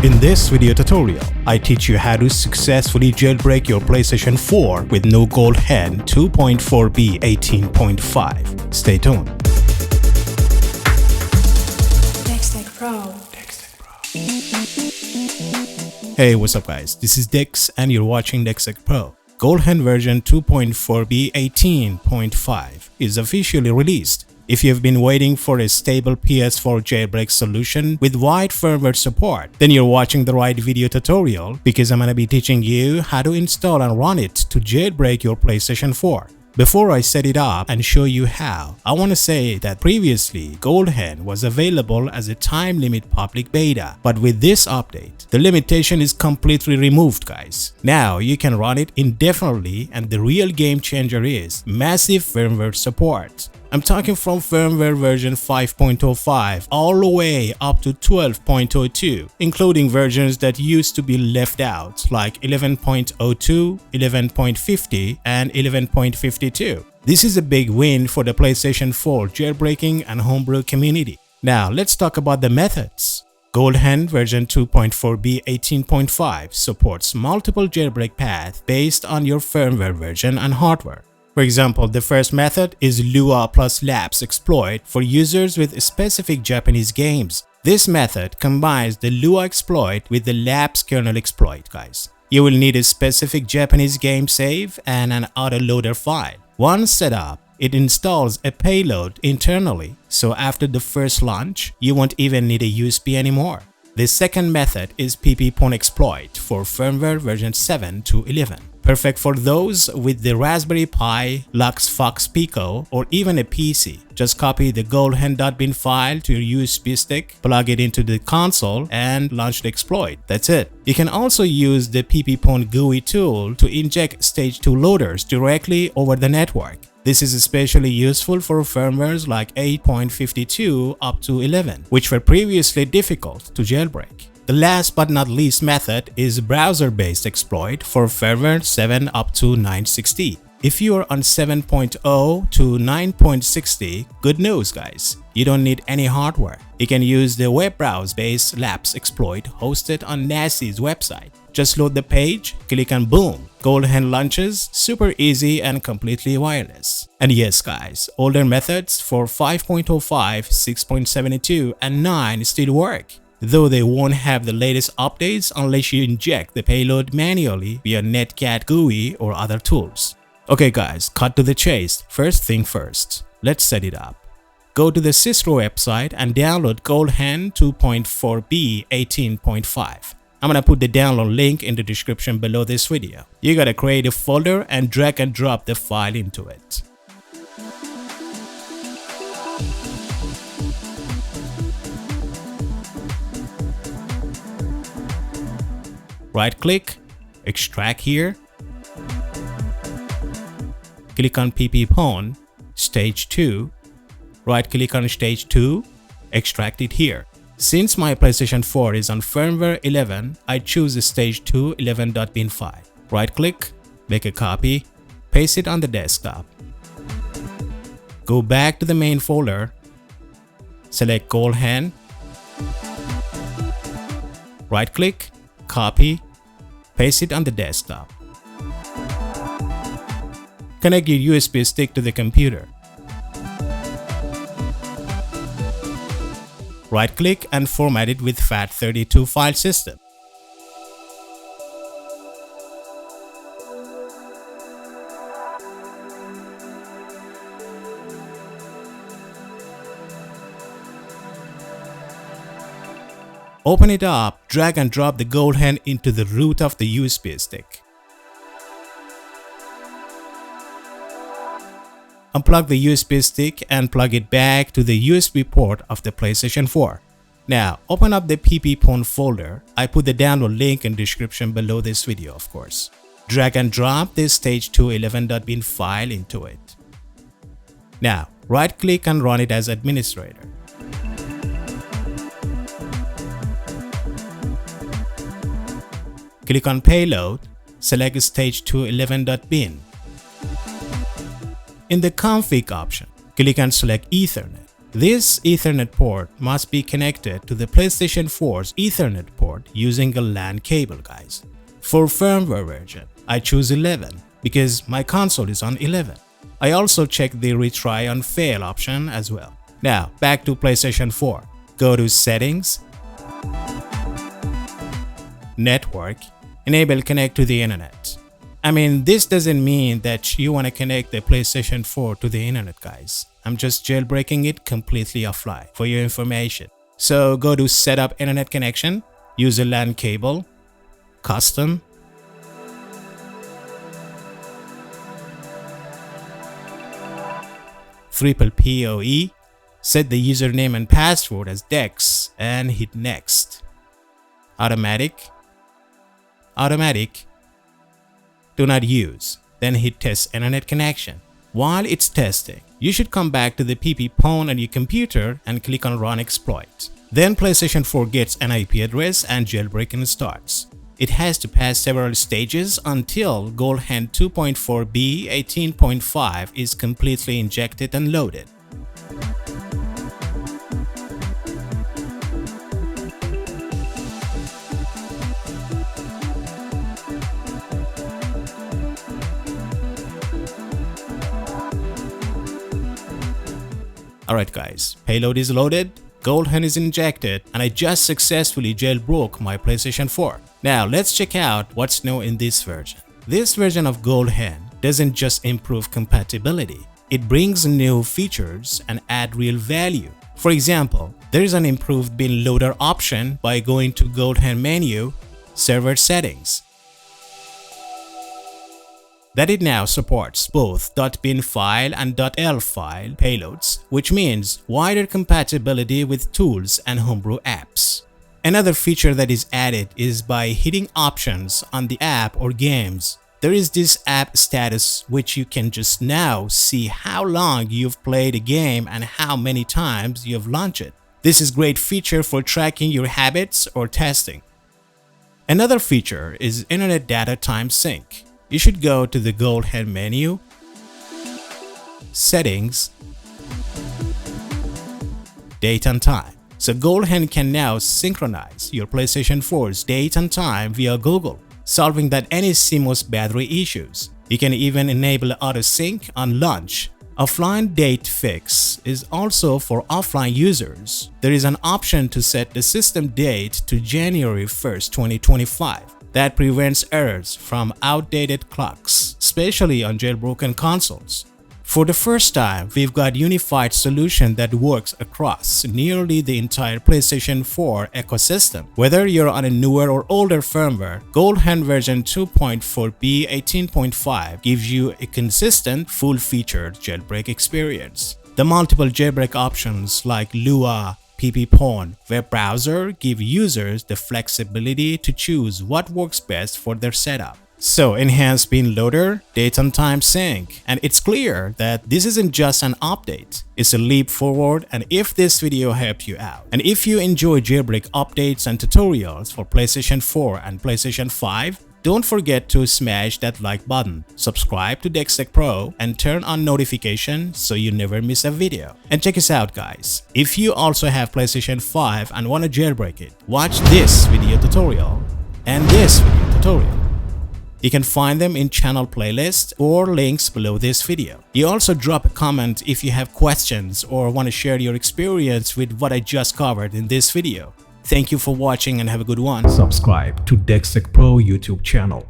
In this video tutorial, I teach you how to successfully jailbreak your PlayStation 4 with no GoldHEN 2.4b18.5. Stay tuned. Hey, what's up guys? This is Dix and you're watching DexTech Pro. GoldHEN version 2.4b18.5 is officially released. If you've been waiting for a stable PS4 jailbreak solution with wide firmware support, then you're watching the right video tutorial because I'm gonna be teaching you how to install and run it to jailbreak your PlayStation 4. Before I set it up and show you how, I want to say that previously GoldHEN was available as a time limit public beta, but with this update, the limitation is completely removed guys. Now you can run it indefinitely and the real game changer is massive firmware support. I'm talking from firmware version 5.05 all the way up to 12.02, including versions that used to be left out like 11.02, 11.50 and 11.52. This is a big win for the PlayStation 4 jailbreaking and homebrew community. Now let's talk about the methods. GoldHEN version 2.4b18.5 supports multiple jailbreak paths based on your firmware version and hardware. For example, the first method is Lua Laps exploit for users with specific Japanese games. This method combines the Lua exploit with the Laps kernel exploit, guys. You will need a specific Japanese game save and an autoloader file. Once set up, it installs a payload internally, so after the first launch, you won't even need a USB anymore. The second method is PP Pone exploit for firmware version 7 to 11. Perfect for those with the Raspberry Pi, Luxfox Pico, or even a PC. Just copy the GoldHEN.bin file to your USB stick, plug it into the console, and launch the exploit. That's it. You can also use the PP Pone GUI tool to inject stage 2 loaders directly over the network. This is especially useful for firmwares like 8.52 up to 11, which were previously difficult to jailbreak. The last but not least method is browser-based exploit for firmware 7 up to 960. If you are on 7.0 to 9.60, good news guys, you don't need any hardware. You can use the web browse-based Laps exploit hosted on NASI's website. Just load the page, click and boom, GoldHEN launches, super easy and completely wireless. And yes guys, older methods for 5.05, 6.72 and 9 still work, though they won't have the latest updates unless you inject the payload manually via Netcat GUI or other tools. Okay guys, cut to the chase. First thing first, let's set it up. Go to the Sistro website and download GoldHEN 2.4b18.5. I'm gonna put the download link in the description below this video. You gotta create a folder and drag and drop the file into it. Right click, extract here. Click on PP Pone, stage 2. Right click on stage 2, extract it here. Since my PlayStation 4 is on firmware 11, I choose the stage 2 11.bin file. Right click, make a copy, paste it on the desktop. Go back to the main folder, select GoldHEN. Right click, copy, paste it on the desktop. Connect your USB stick to the computer. Right click and format it with FAT32 file system. Open it up, drag and drop the GoldHEN into the root of the USB stick. Unplug the USB stick and plug it back to the USB port of the PlayStation 4. Now, open up the PP Pone folder. I put the download link in the description below this video, of course. Drag and drop this stage 2 11.bin file into it. Now, right click and run it as administrator. Click on payload, select stage 2 11.bin. In the config option, click and select Ethernet. This Ethernet port must be connected to the PlayStation 4's Ethernet port using a LAN cable, guys. For firmware version, I choose 11 because my console is on 11. I also check the retry on fail option as well. Now, back to PlayStation 4. Go to Settings, Network, enable Connect to the Internet. I mean, this doesn't mean that you want to connect the PlayStation 4 to the internet, guys. I'm just jailbreaking it completely offline for your information. So go to Setup Internet Connection, use a LAN cable, Custom, Triple PoE, set the username and password as Dex and hit Next. Automatic, do not use, then hit Test Internet Connection. While it's testing, you should come back to the PP Pone on your computer and click on Run Exploit. Then PlayStation 4 gets an IP address and jailbreaking starts. It has to pass several stages until GoldHEN 2.4b18.5 is completely injected and loaded. Alright guys, payload is loaded, GoldHEN is injected, and I just successfully jailbroke my PlayStation 4. Now let's check out what's new in this version. This version of GoldHEN doesn't just improve compatibility, it brings new features and add real value. For example, there is an improved bin loader option by going to GoldHEN menu, Server Settings. That it now supports both .bin file and .l file payloads, which means wider compatibility with tools and homebrew apps. Another feature that is added is by hitting options on the app or games. There is this app status which you can just now see how long you've played a game and how many times you've launched it. This is a great feature for tracking your habits or testing. Another feature is Internet Data Time Sync. You should go to the GoldHEN menu, Settings, Date and Time. So GoldHEN can now synchronize your PlayStation 4's date and time via Google, solving that any CMOS battery issues. You can even enable auto sync on launch. Offline date fix is also for offline users. There is an option to set the system date to January 1st, 2025. That prevents errors from outdated clocks, especially on jailbroken consoles. For the first time, we've got a unified solution that works across nearly the entire PlayStation 4 ecosystem. Whether you're on a newer or older firmware, GoldHEN version 2.4b18.5 gives you a consistent, full-featured jailbreak experience. The multiple jailbreak options like Lua, PP Pone web browser give users the flexibility to choose what works best for their setup. So enhanced bin loader, date and time sync, and it's clear that this isn't just an update, it's a leap forward. And if this video helped you out, and if you enjoy jailbreak updates and tutorials for PlayStation 4 and PlayStation 5, don't forget to smash that like button, subscribe to DexTech Pro, and turn on notifications so you never miss a video. And check us out guys, if you also have PlayStation 5 and want to jailbreak it, watch this video tutorial and this video tutorial. You can find them in channel playlist or links below this video. You also drop a comment if you have questions or want to share your experience with what I just covered in this video. Thank you for watching and have a good one. Subscribe to DexTech Pro YouTube channel.